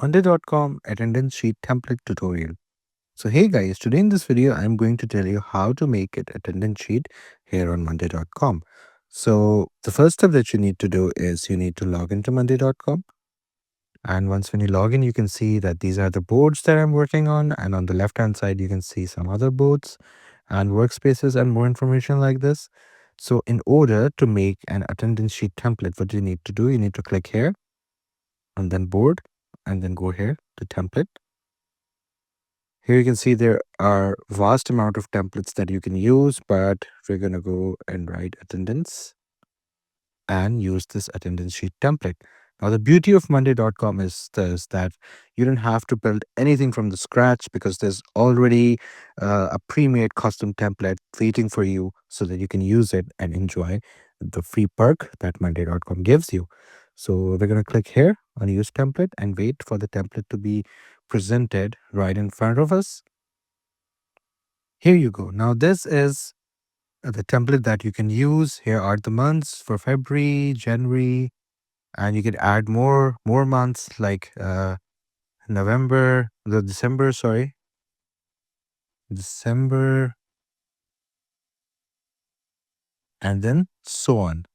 Monday.com attendance sheet template tutorial. So hey guys, today in this video I'm going to tell you how to make an attendance sheet here on Monday.com. So the first step that you need to do is you need to log into Monday.com, and once when you log in you can see that these are the boards that I'm working on, and on the left hand side you can see some other boards and workspaces and more information like this. So in order to make an attendance sheet template, what you need to do, you need to click here and then board and then go here to template. Here you can see there are vast amount of templates that you can use, but we're going to go and write attendance and use this attendance sheet template. Now, the beauty of Monday.com is this, that you don't have to build anything from the scratch because there's already a pre-made custom template waiting for you so that you can use it and enjoy the free perk that Monday.com gives you. So we're going to click here on use template and wait for the template to be presented right in front of us. Here you go. Now this is the template that you can use. Here are the months for February, January, and you can add more months like December, sorry, December, and then so on.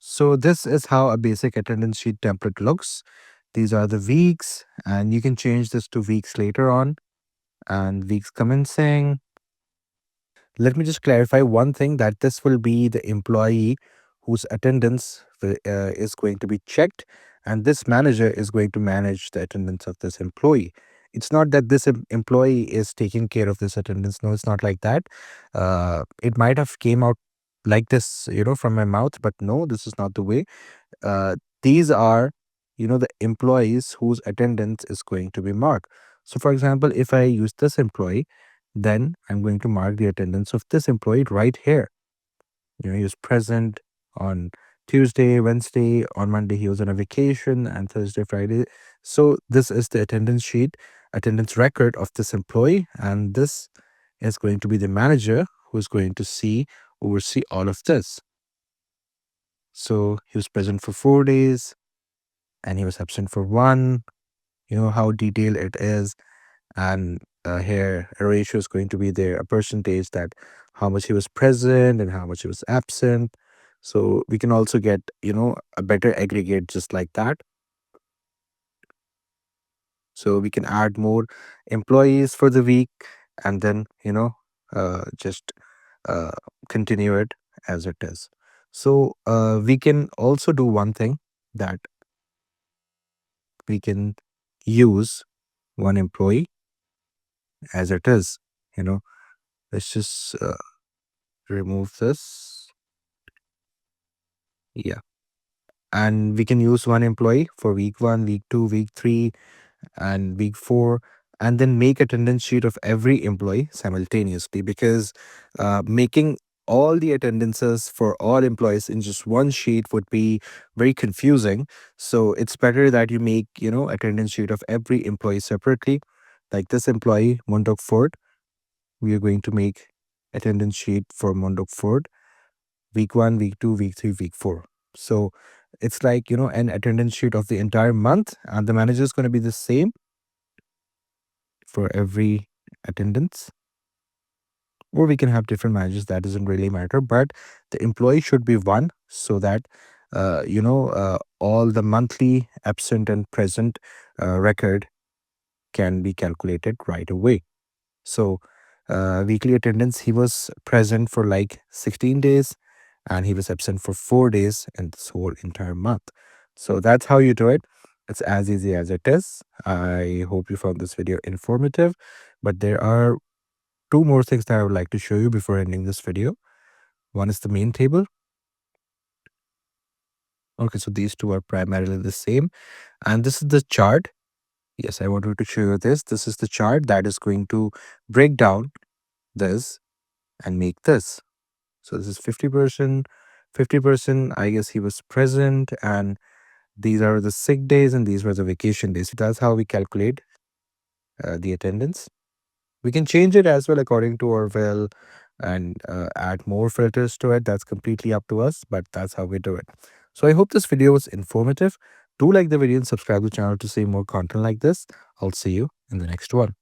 So this is how a basic attendance sheet template looks. These are the weeks, and you can change this to weeks later on and weeks commencing. Let me just clarify one thing, that this will be the employee whose attendance is going to be checked, and this manager is going to manage the attendance of this employee. It's not that this employee is taking care of this attendance. No, it's not like that. It might have came out like this, from my mouth, but no, this is not the way. These are, the employees whose attendance is going to be marked. So, for example, if I use this employee, then I'm going to mark the attendance of this employee right here. He was present on Tuesday, Wednesday, on Monday he was on a vacation, and Thursday, Friday. So this is the attendance sheet, attendance record of this employee, and this is going to be the manager who is going to oversee all of this. So he was present for 4 days and he was absent for 1. You know how detailed it is. And here a ratio is going to be there, a percentage, that how much he was present and how much he was absent. So we can also get a better aggregate just like that. So we can add more employees for the week and then just uh, continue it as it is. So we can also do one thing, that we can use one employee as it is. Let's just remove this. Yeah. And we can use one employee for week 1, week 2, week 3, and week 4, and then make attendance sheet of every employee simultaneously, because making all the attendances for all employees in just one sheet would be very confusing. So it's better that you make, attendance sheet of every employee separately. Like this employee, Mondok Ford, we are going to make attendance sheet for Mondok Ford week 1, week 2, week 3, week 4. So it's like, an attendance sheet of the entire month, and the manager is going to be the same for every attendance. Or we can have different managers, that doesn't really matter, but the employee should be one, so that all the monthly absent and present record can be calculated right away. So weekly attendance, he was present for like 16 days and he was absent for 4 days in this whole entire month. So that's how you do it. It's as easy as it is. I hope you found this video informative, but there are 2 more things that I would like to show you before ending this video. One is the main table. Okay, so these two are primarily the same. And this is the chart. Yes, I wanted to show you this. This is the chart that is going to break down this and make this. So this is 50%, 50%. I guess he was present, and these are the sick days, and these were the vacation days. That's how we calculate the attendance. We can change it as well according to our will and add more filters to it. That's completely up to us, but that's how we do it. So I hope this video was informative. Do like the video and subscribe to the channel to see more content like this. I'll see you in the next one.